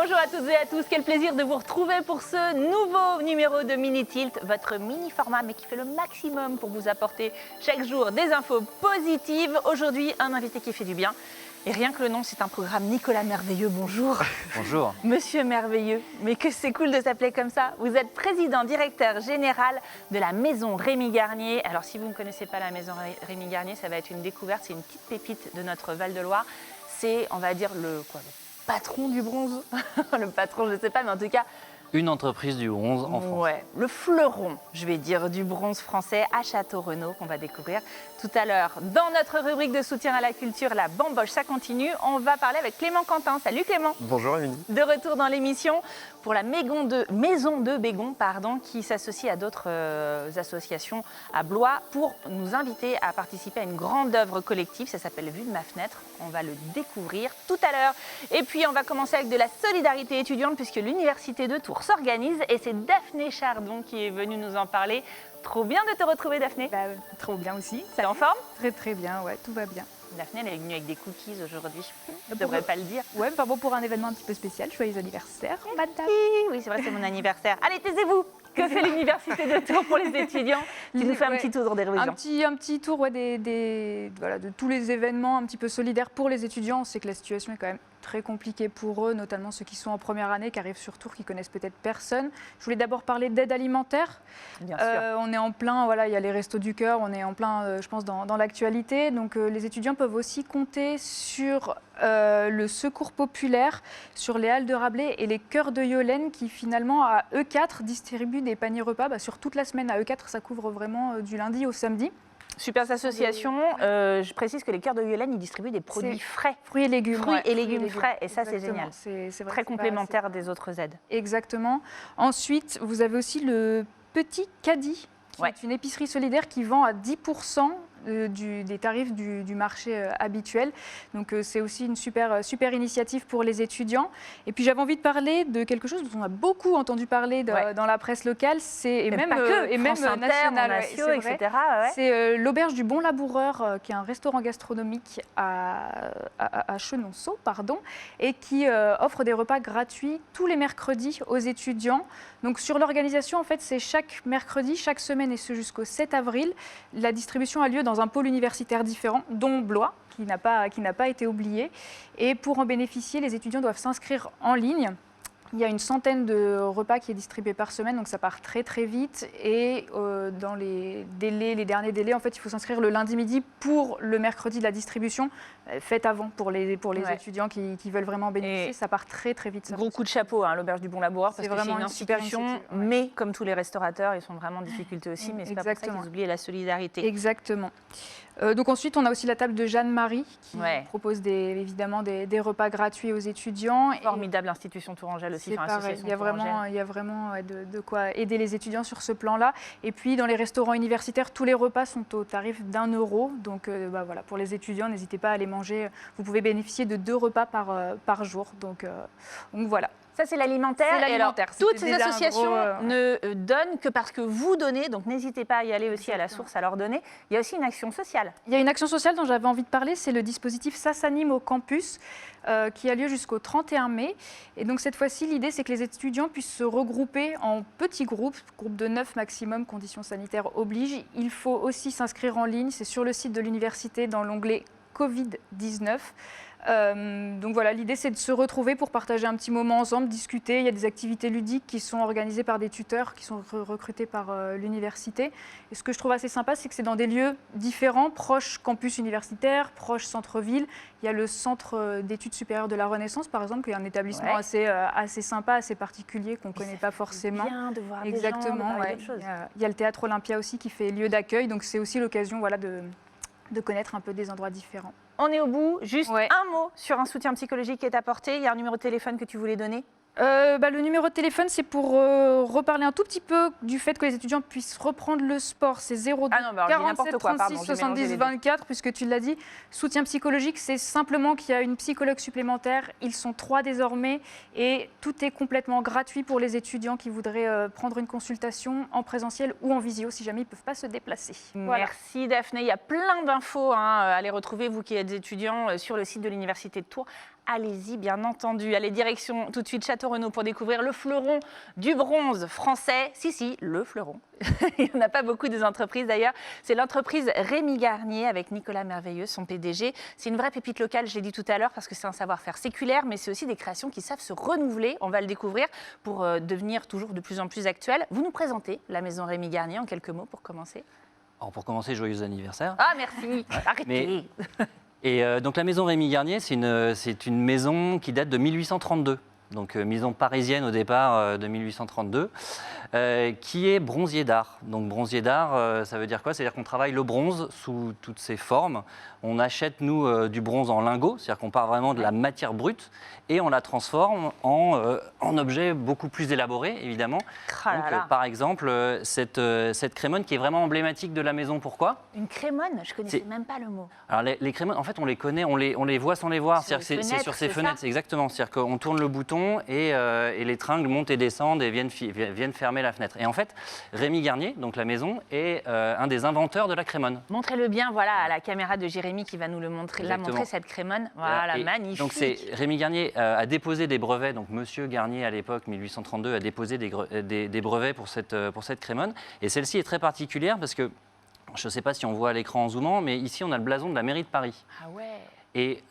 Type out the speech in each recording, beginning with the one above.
Bonjour à toutes et à tous, quel plaisir de vous retrouver pour ce nouveau numéro de Mini Tilt, votre mini format mais qui fait le maximum pour vous apporter chaque jour des infos positives. Aujourd'hui, un invité qui fait du bien. Et rien que le nom, c'est un programme Nicolas Merveilleux, bonjour. Bonjour. Monsieur Merveilleux, mais que c'est cool de s'appeler comme ça. Vous êtes président directeur général de la maison Rémy Garnier. Alors si vous ne connaissez pas la maison Rémy Garnier, ça va être une découverte, c'est une petite pépite de notre Val-de-Loire. C'est, on va dire, le patron du bronze. Le patron, je ne sais pas, mais en tout cas... Une entreprise du bronze en France. Ouais, le fleuron, je vais dire, du bronze français à Château-Renaud qu'on va découvrir tout à l'heure. Dans notre rubrique de soutien à la culture, la bamboche, ça continue. On va parler avec Clément Quentin. Salut Clément. Bonjour Émilie. De retour dans l'émission pour la maison de Bégon, qui s'associe à d'autres associations à Blois pour nous inviter à participer à une grande œuvre collective. Ça s'appelle Vue de ma fenêtre. On va le découvrir tout à l'heure. Et puis on va commencer avec de la solidarité étudiante puisque l'université de Tours s'organise et c'est Daphné Chardon qui est venue nous en parler. Trop bien de te retrouver Daphné. Trop bien aussi. T'es en forme? Très bien, ouais, tout va bien. Daphné, elle est venue avec des cookies aujourd'hui. Je ne devrais pas le dire. Ouais, pas bon pour un événement un petit peu spécial. Joyeux anniversaire, madame. Oui, c'est vrai, c'est mon anniversaire. Allez, taisez-vous. Que fait l'université de Tours pour les étudiants? Tu nous fais un petit tour des révisions. Un petit tour ouais, de tous les événements un petit peu solidaires pour les étudiants. On sait que la situation est quand même très compliquée pour eux, notamment ceux qui sont en première année, qui arrivent sur Tours, qui connaissent peut-être personne. Je voulais d'abord parler d'aide alimentaire. Bien sûr. On est en plein, voilà, il y a les Restos du Cœur, on est en plein, je pense, dans l'actualité. Donc les étudiants peuvent aussi compter sur le Secours populaire, sur les Halles de Rabelais et les Chœurs de Yolaine qui finalement à E4 distribuent des paniers repas sur toute la semaine. À E4, ça couvre vraiment du lundi au samedi. Super association. Je précise que les Chœurs de Yolaine, ils distribuent des produits frais. Fruits et légumes. Fruits et légumes frais. Et ça, c'est génial. C'est vrai, très complémentaire des autres aides. Exactement. Ensuite, vous avez aussi le Petit Caddie, qui est une épicerie solidaire qui vend à 10% des tarifs du marché habituel. Donc c'est aussi une super initiative pour les étudiants. Et puis j'avais envie de parler de quelque chose dont on a beaucoup entendu parler dans la presse locale, et même nationale, etc. C'est l'auberge du Bon Laboureur, qui est un restaurant gastronomique à Chenonceau, et qui offre des repas gratuits tous les mercredis aux étudiants. Donc sur l'organisation, en fait, c'est chaque mercredi, chaque semaine et ce jusqu'au 7 avril. La distribution a lieu dans un pôle universitaire différent, dont Blois, qui n'a pas été oublié. Et pour en bénéficier, les étudiants doivent s'inscrire en ligne. Il y a une centaine de repas qui est distribué par semaine, donc ça part très vite. Et dans les derniers délais, en fait, il faut s'inscrire le lundi midi pour le mercredi de la distribution. Faites avant pour les étudiants qui veulent vraiment bénéficier. Ça part très vite. Gros coup de chapeau, l'auberge du Bon Laboureur, parce que c'est une institution, mais comme tous les restaurateurs, ils sont vraiment en difficulté aussi, mais c'est pas pour ça qu'ils oublient la solidarité. Exactement. Donc ensuite, on a aussi la table de Jeanne-Marie qui propose évidemment des repas gratuits aux étudiants. Formidable institution tourangelle aussi. C'est pareil, il y a vraiment de quoi aider les étudiants sur ce plan-là. Et puis dans les restaurants universitaires, tous les repas sont au tarif d'1 €. Donc voilà, pour les étudiants, n'hésitez pas à aller manger. Vous pouvez bénéficier de 2 repas par jour. Donc voilà. Ça, c'est l'alimentaire. Et alors, toutes ces associations ne donnent que parce que vous donnez, donc n'hésitez pas à y aller aussi à la source, à leur donner. Il y a aussi une action sociale. Il y a une action sociale dont j'avais envie de parler, c'est le dispositif Ça s'anime au campus, qui a lieu jusqu'au 31 mai. Et donc cette fois-ci, l'idée, c'est que les étudiants puissent se regrouper en petits groupes de 9 maximum, conditions sanitaires obligent. Il faut aussi s'inscrire en ligne, c'est sur le site de l'université dans l'onglet Covid-19. Donc voilà, l'idée c'est de se retrouver pour partager un petit moment ensemble, discuter. Il y a des activités ludiques qui sont organisées par des tuteurs qui sont recrutés par l'université. Et ce que je trouve assez sympa, c'est que c'est dans des lieux différents, proches campus universitaire, proches centre-ville. Il y a le centre d'études supérieures de la Renaissance, par exemple, qui est un établissement assez sympa, assez particulier, qu'on ne connaît pas forcément. Bien de voir exactement, des gens, de parler d'autres choses. Il y a le Théâtre Olympia aussi qui fait lieu d'accueil, donc c'est aussi l'occasion de connaître un peu des endroits différents. On est au bout. Juste un mot sur un soutien psychologique qui est apporté. Il y a un numéro de téléphone que tu voulais donner? Le numéro de téléphone, c'est pour reparler un tout petit peu du fait que les étudiants puissent reprendre le sport. C'est 02 47 36 70 24, puisque tu l'as dit. Soutien psychologique, c'est simplement qu'il y a une psychologue supplémentaire. Ils sont 3 désormais et tout est complètement gratuit pour les étudiants qui voudraient prendre une consultation en présentiel ou en visio si jamais ils ne peuvent pas se déplacer. Voilà. Merci Daphné. Il y a plein d'infos à les retrouver, vous qui êtes étudiants, sur le site de l'Université de Tours. allez-y, bien entendu. Allez, direction tout de suite Château-Renaud pour découvrir le fleuron du bronze français. Si, le fleuron. Il n'y en a pas beaucoup des entreprises d'ailleurs. C'est l'entreprise Rémi Garnier avec Nicolas Merveilleux, son PDG. C'est une vraie pépite locale, je l'ai dit tout à l'heure, parce que c'est un savoir-faire séculaire, mais c'est aussi des créations qui savent se renouveler. On va le découvrir pour devenir toujours de plus en plus actuel. Vous nous présentez la maison Rémi Garnier en quelques mots pour commencer. Alors pour commencer, joyeux anniversaire. Ah, merci. Arrêtez. Et donc la maison Rémi Garnier, c'est une maison qui date de 1832. Donc maison parisienne au départ de 1832, qui est bronzier d'art. Donc bronzier d'art, ça veut dire quoi? C'est-à-dire qu'on travaille le bronze sous toutes ses formes. On achète, nous, du bronze en lingots, c'est-à-dire qu'on part vraiment de la matière brute et on la transforme en objet beaucoup plus élaboré, évidemment. Donc, par exemple, cette crémone qui est vraiment emblématique de la maison. Pourquoi? Une crémone? Je ne connaissais même pas le mot. Alors les crémones, en fait, on les connaît, on les voit sans les voir. C'est sur ces fenêtres, exactement. C'est-à-dire qu'on tourne le bouton et les tringles montent et descendent et viennent fermer la fenêtre. Et en fait, Rémi Garnier, donc la maison, est un des inventeurs de la crémone. Montrez-le bien, voilà, à la caméra de Jérémy qui va nous le montrer. Là, montrer cette crémone. Voilà, magnifique. Donc Rémi Garnier a déposé des brevets. Donc Monsieur Garnier à l'époque, 1832, a déposé des brevets pour cette crémone. Et celle-ci est très particulière parce que je ne sais pas si on voit à l'écran en zoomant, mais ici on a le blason de la mairie de Paris. Ah ouais. Et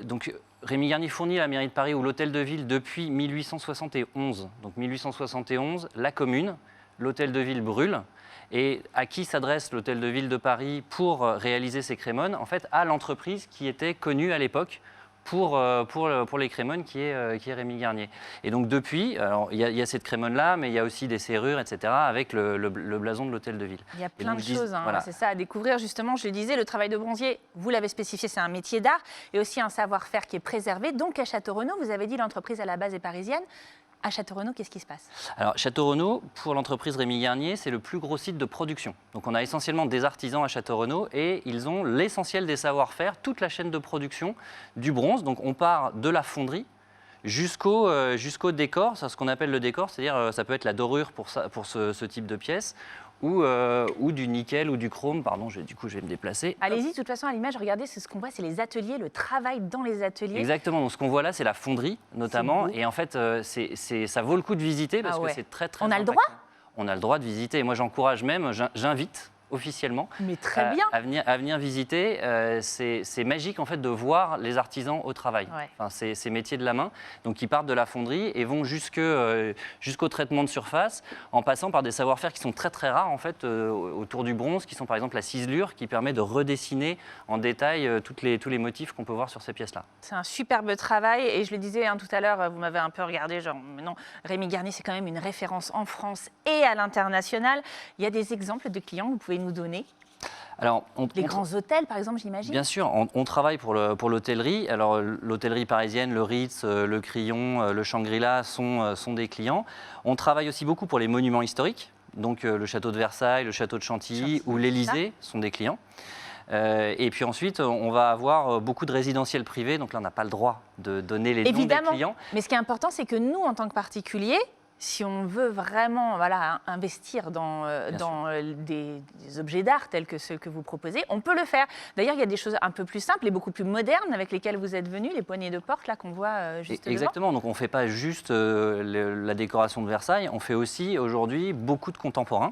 donc Rémi Garnier fournit la mairie de Paris ou l'hôtel de ville depuis 1871. Donc 1871, la commune, l'hôtel de ville brûle. Et à qui s'adresse l'hôtel de ville de Paris pour réaliser ces crémones? En fait, à l'entreprise qui était connue à l'époque pour les crémones, qui est Rémi Garnier. Et donc depuis, il y a cette crémone-là, mais il y a aussi des serrures, etc., avec le blason de l'hôtel de ville. Il y a plein de choses, voilà. C'est ça à découvrir justement. Je le disais, le travail de bronzier, vous l'avez spécifié, c'est un métier d'art et aussi un savoir-faire qui est préservé. Donc à Château-Renaud, vous avez dit l'entreprise à la base est parisienne. À Château-Renaud, qu'est-ce qui se passe? Alors, Château-Renaud, pour l'entreprise Rémi Garnier, c'est le plus gros site de production. Donc, on a essentiellement des artisans à Château-Renaud et ils ont l'essentiel des savoir-faire, toute la chaîne de production du bronze. Donc, on part de la fonderie jusqu'au décor, c'est ce qu'on appelle le décor, c'est-à-dire ça peut être la dorure pour ce type de pièce. Ou du nickel ou du chrome, pardon, du coup je vais me déplacer. Allez-y, de toute façon à l'image, regardez, c'est ce qu'on voit, c'est les ateliers, le travail dans les ateliers. Exactement, donc ce qu'on voit là c'est la fonderie notamment, et en fait ça vaut le coup de visiter parce que c'est très On a le droit? On a le droit de visiter, et moi j'encourage même, j'invite officiellement mais très bien. à venir visiter. C'est magique en fait de voir les artisans au travail. Ouais. Enfin, ces métiers de la main, donc ils partent de la fonderie et vont jusqu'au traitement de surface, en passant par des savoir-faire qui sont très très rares en fait autour du bronze, qui sont par exemple la ciselure, qui permet de redessiner en détail tous les motifs qu'on peut voir sur ces pièces-là. C'est un superbe travail et je le disais tout à l'heure, vous m'avez un peu regardé, genre mais non, Rémi Garnier c'est quand même une référence en France et à l'international. Il y a des exemples de clients que vous pouvez nous donner? Alors, les grands hôtels, par exemple, j'imagine? Bien sûr, on travaille pour l'hôtellerie. Alors, l'hôtellerie parisienne, le Ritz, le Crillon, le Shangri-La sont des clients. On travaille aussi beaucoup pour les monuments historiques. Donc, le château de Versailles, le château de Chantilly ou l'Élysée sont des clients. Et puis ensuite, on va avoir beaucoup de résidentiels privés. Donc là, on n'a pas le droit de donner les noms des clients. Mais ce qui est important, c'est que nous, en tant que particuliers, si on veut vraiment investir dans des objets d'art tels que ceux que vous proposez, on peut le faire. D'ailleurs, il y a des choses un peu plus simples et beaucoup plus modernes avec lesquelles vous êtes venus, les poignées de porte là qu'on voit juste Exactement, donc on ne fait pas juste la décoration de Versailles, on fait aussi aujourd'hui beaucoup de contemporains.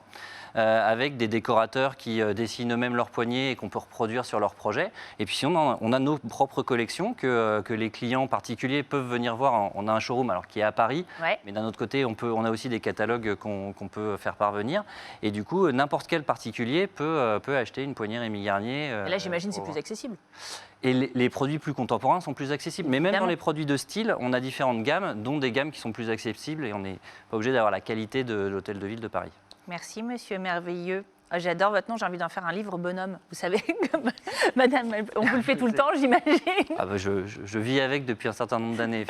Avec des décorateurs qui dessinent eux-mêmes leurs poignées et qu'on peut reproduire sur leurs projets. Et puis sinon, on a nos propres collections que les clients particuliers peuvent venir voir. On a un showroom qui est à Paris, mais d'un autre côté, on a aussi des catalogues qu'on peut faire parvenir. Et du coup, n'importe quel particulier peut acheter une poignée Rémi Garnier. Et là, j'imagine c'est plus accessible. Et les produits plus contemporains sont plus accessibles. Mais même dans les produits de style, on a différentes gammes, dont des gammes qui sont plus accessibles et on n'est pas obligé d'avoir la qualité de l'hôtel de ville de Paris. Merci, monsieur Merveilleux. J'adore votre nom, j'ai envie d'en faire un livre bonhomme. Vous savez, madame, on vous le fait tout le temps, j'imagine. Ah bah je vis avec depuis un certain nombre d'années,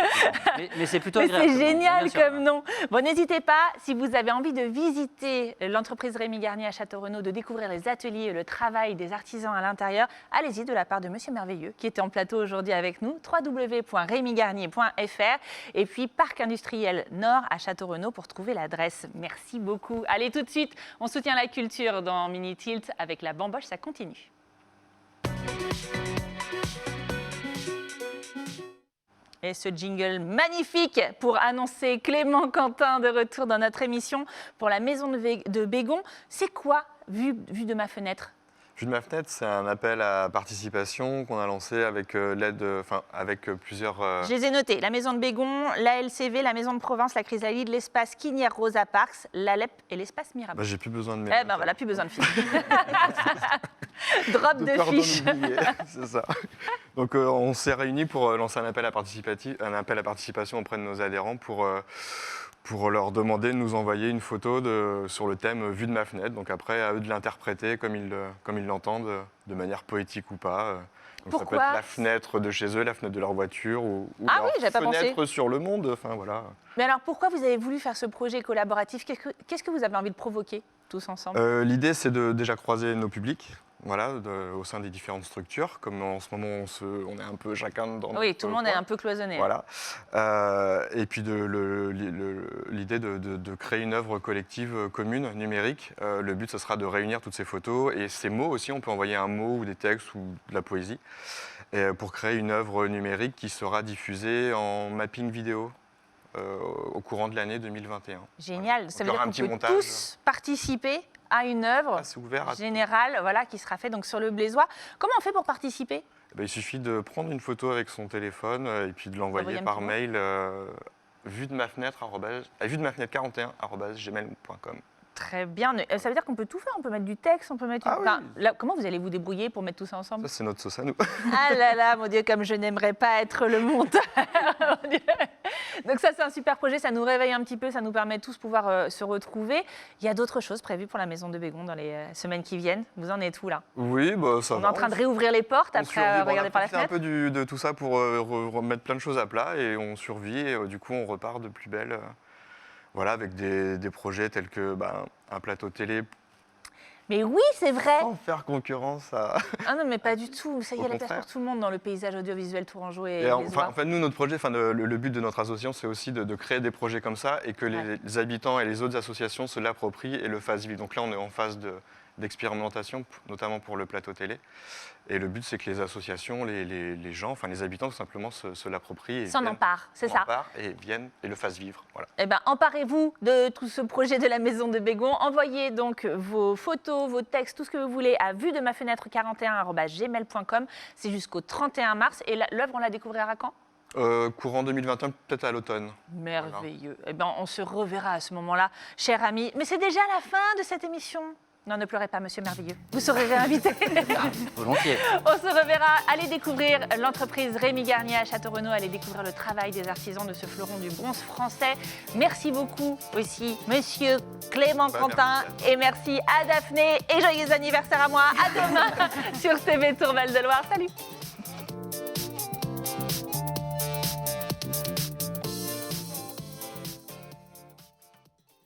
mais c'est plutôt agréable. C'est génial comme nom. Bon, n'hésitez pas, si vous avez envie de visiter l'entreprise Rémi Garnier à Château-Renaud, de découvrir les ateliers et le travail des artisans à l'intérieur, allez-y de la part de monsieur Merveilleux, qui était en plateau aujourd'hui avec nous, www.remygarnier.fr et puis Parc Industriel Nord à Château-Renaud pour trouver l'adresse. Merci beaucoup. Allez, tout de suite, on soutient la culture dans Mini Tilt avec la bamboche, ça continue. Et ce jingle magnifique pour annoncer Clément Quentin de retour dans notre émission pour la maison de Bégon. C'est quoi Vue de ma fenêtre? Vue de ma fenêtre, c'est un appel à participation qu'on a lancé avec avec plusieurs. Je les ai notés. La maison de Bégon, la LCV, la maison de Provence, la Chrysalide, l'espace Quinière Rosa Parks, l'Alep et l'espace Mirabeau. Bah, j'ai plus besoin de mes. Eh ben voilà, plus besoin de fiches. Drop de peur d'en fiches. oublier, c'est ça. Donc on s'est réunis pour lancer un appel à participation auprès de nos adhérents pour leur demander de nous envoyer une photo sur le thème Vue de ma fenêtre. Donc après, à eux de l'interpréter comme ils l'entendent, de manière poétique ou pas. Donc ça peut Pourquoi être la fenêtre de chez eux, la fenêtre de leur voiture ou Ah leur oui, j'avais pas fenêtre pensé. sur le monde. Enfin voilà. Mais alors, pourquoi vous avez voulu faire ce projet collaboratif? Qu'est-ce que vous avez envie de provoquer tous ensemble? L'idée, c'est de déjà croiser nos publics. Voilà, au sein des différentes structures. Comme en ce moment, on est un peu chacun dans Oui, notre tout le monde est coin. un peu cloisonné. Voilà. Et puis l'idée de créer une œuvre collective commune, numérique. Le but, ce sera de réunir toutes ces photos et ces mots aussi. On peut envoyer un mot ou des textes ou de la poésie pour créer une œuvre numérique qui sera diffusée en mapping vidéo au courant de l'année 2021. Génial. Donc, Ça il y veut dire aura un qu'on petit peut montage. tous participer à une œuvre Ah, c'est ouvert à générale, voilà, qui sera faite donc sur le Blésois. Comment on fait pour participer? Il suffit de prendre une photo avec son téléphone et puis de Envoyer l'envoyer un par petit mot. mail vue de ma fenêtre 41@gmail.com. Très bien. Ça veut dire qu'on peut tout faire. On peut mettre du texte, on peut mettre. Ah oui. Là, comment vous allez vous débrouiller pour mettre tout ça ensemble? Ça, c'est notre sauce à nous. Ah là là, mon Dieu, comme je n'aimerais pas être le monteur. Mon Dieu. Donc ça, c'est un super projet. Ça nous réveille un petit peu. Ça nous permet de tous pouvoir se retrouver. Il y a d'autres choses prévues pour la maison de Bégon dans les semaines qui viennent. Vous en êtes où là? Oui, ça On est va. en train de réouvrir les portes On après survit. Bon, regarder par la on a profité fenêtre. un peu de tout ça pour remettre plein de choses à plat et on survit. Et du coup, on repart de plus belle. Voilà, avec des projets tels que un plateau télé, Mais oui, c'est vrai. sans faire concurrence à. Ah non, mais pas du tout. Ça y est, Au il y a la place contraire. pour tout le monde dans le paysage audiovisuel tourangeau et Et les en Oies. fait, nous, notre projet, le but de notre association, c'est aussi de créer des projets comme ça et que les habitants et les autres associations se l'approprient et le fassent vivre. Donc là, on est en phase d'expérimentation, notamment pour le plateau télé. Et le but, c'est que les associations, les gens, enfin les habitants, tout simplement, se l'approprient. S'en emparent, c'est ça. Et viennent et le fassent vivre. Voilà. Eh bien, emparez-vous de tout ce projet de la maison de Bégon. Envoyez donc vos photos, vos textes, tout ce que vous voulez à vue de ma fenêtre 41@gmail.com. C'est jusqu'au 31 mars. Et l'œuvre, on la découvrira quand? Courant 2021, peut-être à l'automne. Merveilleux. Eh bien, on se reverra à ce moment-là, cher ami. Mais c'est déjà la fin de cette émission. Non, ne pleurez pas, monsieur Merveilleux. Vous serez réinvité. Volontiers. On se reverra. Allez découvrir l'entreprise Rémi Garnier à Château-Renaud. Allez découvrir le travail des artisans de ce fleuron du bronze français. Merci beaucoup aussi, monsieur Clément Quentin. Merci. Et merci à Daphné. Et joyeux anniversaire à moi. À demain sur TV Tour Val de Loire. Salut.